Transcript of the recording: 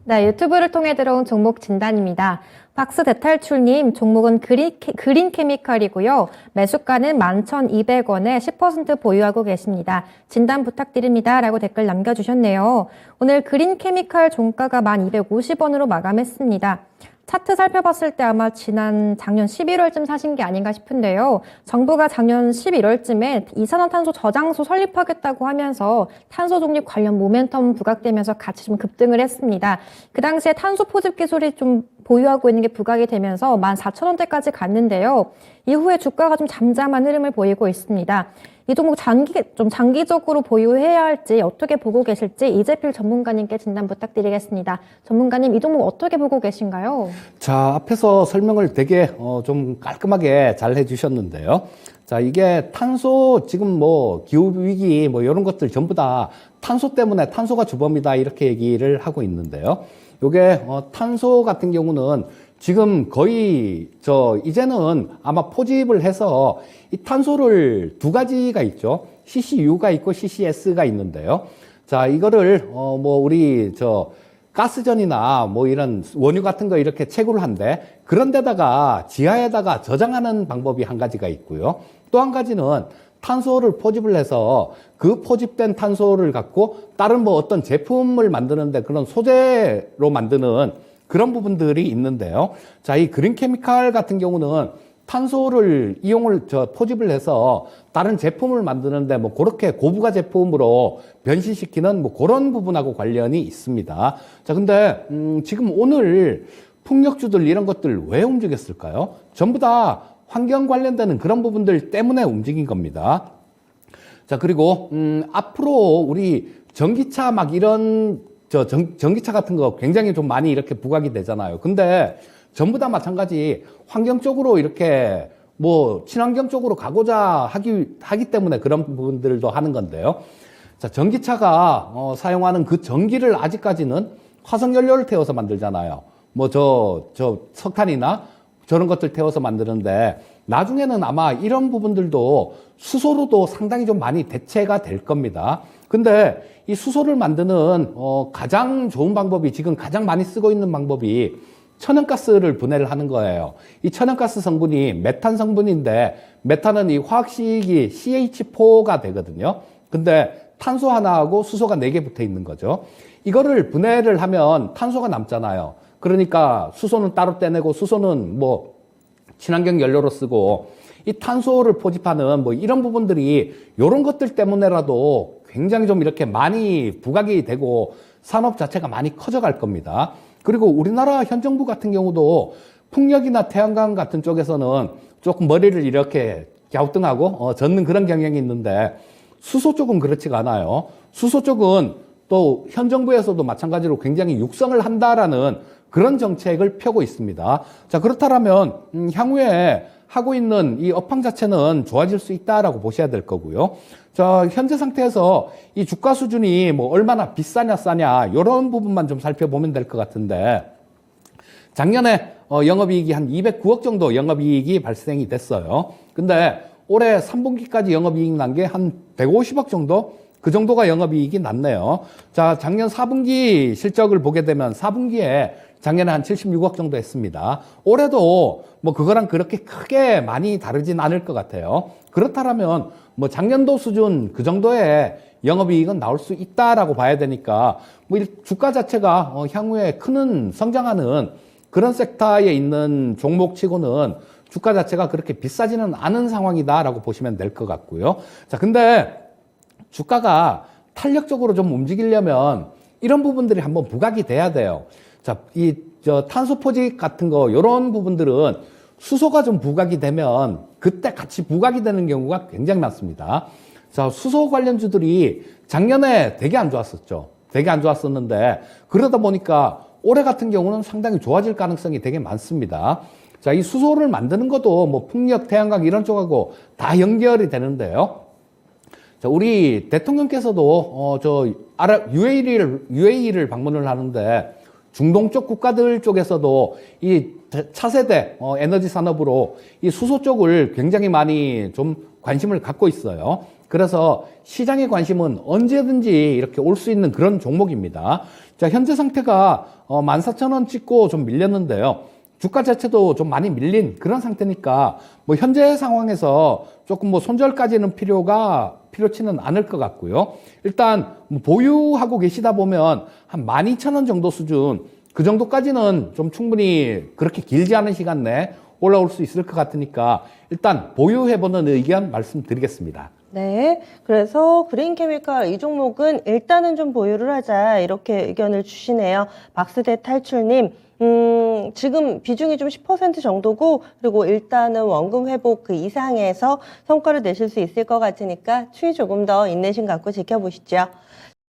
네, 유튜브를 통해 들어온 종목 진단입니다. 박스 대탈출님, 종목은 그린 케미칼이고요. 매수가는 11,200원에 10% 보유하고 계십니다. 진단 부탁드립니다. 라고 댓글 남겨주셨네요. 오늘 그린 케미칼 종가가 1,250원으로 마감했습니다. 차트 살펴봤을 때 아마 작년 11월쯤 사신 게 아닌가 싶은데요. 정부가 작년 11월쯤에 이산화탄소 저장소 설립하겠다고 하면서 탄소 중립 관련 모멘텀 부각되면서 같이 좀 급등을 했습니다. 그 당시에 탄소 포집 기술이 좀 보유하고 있는 게 부각이 되면서 14,000원대까지 갔는데요. 이후에 주가가 좀 잠잠한 흐름을 보이고 있습니다. 이 종목 장기적으로 보유해야 할지 어떻게 보고 계실지 이재필 전문가님께 진단 부탁드리겠습니다. 전문가님, 이 종목 어떻게 보고 계신가요? 자, 앞에서 설명을 되게 좀 깔끔하게 잘 해주셨는데요. 자, 이게 탄소 지금 뭐 기후위기 뭐 이런 것들 전부 다 탄소 때문에 탄소가 주범이다 이렇게 얘기를 하고 있는데요. 요게 탄소 같은 경우는 지금 거의 이제는 아마 포집을 해서 이 탄소를 두 가지가 있죠. CCU가 있고 CCS가 있는데요. 자, 이거를 뭐 우리 가스전이나 뭐 이런 원유 같은 거 이렇게 채굴을 한데 그런 데다가 지하에다가 저장하는 방법이 한 가지가 있고요. 또 한 가지는 탄소를 포집을 해서 그 포집된 탄소를 갖고 다른 뭐 어떤 제품을 만드는데 그런 소재로 만드는 그런 부분들이 있는데요. 자, 이 그린 케미칼 같은 경우는 탄소를 포집을 해서 다른 제품을 만드는데 뭐 그렇게 고부가 제품으로 변신시키는 뭐 그런 부분하고 관련이 있습니다. 자, 근데 지금 오늘 풍력주들 이런 것들 왜 움직였을까요? 전부 다 환경 관련되는 그런 부분들 때문에 움직인 겁니다. 자, 그리고 앞으로 우리 전기차 막 이런 전기차 같은 거 굉장히 좀 많이 이렇게 부각이 되잖아요. 근데 전부 다 마찬가지 환경 쪽으로 이렇게 뭐 친환경 쪽으로 가고자 하기 때문에 그런 부분들도 하는 건데요. 자, 전기차가 사용하는 그 전기를 아직까지는 화석 연료를 태워서 만들잖아요. 뭐 석탄이나 저런 것들 태워서 만드는데 나중에는 아마 이런 부분들도 수소로도 상당히 좀 많이 대체가 될 겁니다. 근데 이 수소를 만드는 가장 좋은 방법이 지금 가장 많이 쓰고 있는 방법이 천연가스를 분해를 하는 거예요. 이 천연가스 성분이 메탄 성분인데 메탄은 이 화학식이 CH4가 되거든요. 근데 탄소 하나하고 수소가 4개 붙어 있는 거죠. 이거를 분해를 하면 탄소가 남잖아요. 그러니까 수소는 따로 떼내고 수소는 뭐 친환경 연료로 쓰고 이 탄소를 포집하는 뭐 이런 부분들이 이런 것들 때문에라도 굉장히 좀 이렇게 많이 부각이 되고 산업 자체가 많이 커져갈 겁니다. 그리고 우리나라 현 정부 같은 경우도 풍력이나 태양광 같은 쪽에서는 조금 머리를 이렇게 갸우뚱하고 젓는 그런 경향이 있는데 수소 쪽은 그렇지가 않아요. 수소 쪽은 또 현 정부에서도 마찬가지로 굉장히 육성을 한다라는 그런 정책을 펴고 있습니다. 자, 그렇다면 향후에 하고 있는 이 업황 자체는 좋아질 수 있다라고 보셔야 될 거고요. 자, 현재 상태에서 이 주가 수준이 뭐 얼마나 비싸냐 싸냐 이런 부분만 좀 살펴보면 될 것 같은데 작년에 영업이익이 한 209억 정도 영업이익이 발생이 됐어요. 근데 올해 3분기까지 영업이익 난 게 한 150억 정도? 그 정도가 영업이익이 났네요. 자, 작년 4분기 실적을 보게 되면 4분기에 작년에 한 76억 정도 했습니다. 올해도 뭐 그거랑 그렇게 크게 많이 다르진 않을 것 같아요. 그렇다면 뭐 작년도 수준 그 정도의 영업이익은 나올 수 있다라고 봐야 되니까 뭐 주가 자체가 향후에 큰 성장하는 그런 섹터에 있는 종목치고는 주가 자체가 그렇게 비싸지는 않은 상황이다라고 보시면 될 것 같고요. 자, 근데 주가가 탄력적으로 좀 움직이려면 이런 부분들이 한번 부각이 돼야 돼요. 자, 탄소 포집 같은 거, 요런 부분들은 수소가 좀 부각이 되면 그때 같이 부각이 되는 경우가 굉장히 많습니다. 자, 수소 관련주들이 작년에 되게 안 좋았었죠. 되게 안 좋았었는데, 그러다 보니까 올해 같은 경우는 상당히 좋아질 가능성이 되게 많습니다. 자, 이 수소를 만드는 것도 뭐 풍력, 태양광 이런 쪽하고 다 연결이 되는데요. 자, 우리 대통령께서도 UAE를 방문을 하는데 중동 쪽 국가들 쪽에서도 이 차세대 에너지 산업으로 이 수소 쪽을 굉장히 많이 좀 관심을 갖고 있어요. 그래서 시장의 관심은 언제든지 이렇게 올 수 있는 그런 종목입니다. 자, 현재 상태가 14,000원 찍고 좀 밀렸는데요. 주가 자체도 좀 많이 밀린 그런 상태니까 뭐 현재 상황에서 조금 뭐 손절까지는 필요치는 않을 것 같고요. 일단 뭐 보유하고 계시다 보면 한 12,000원 정도 수준, 그 정도까지는 좀 충분히 그렇게 길지 않은 시간 내에 올라올 수 있을 것 같으니까 일단 보유해보는 의견 말씀드리겠습니다. 네, 그래서 그린케미칼 이 종목은 일단은 좀 보유를 하자 이렇게 의견을 주시네요. 박스대 탈출님, 지금 비중이 좀 10% 정도고 그리고 일단은 원금 회복 그 이상에서 성과를 내실 수 있을 것 같으니까 추이 조금 더 인내심 갖고 지켜보시죠.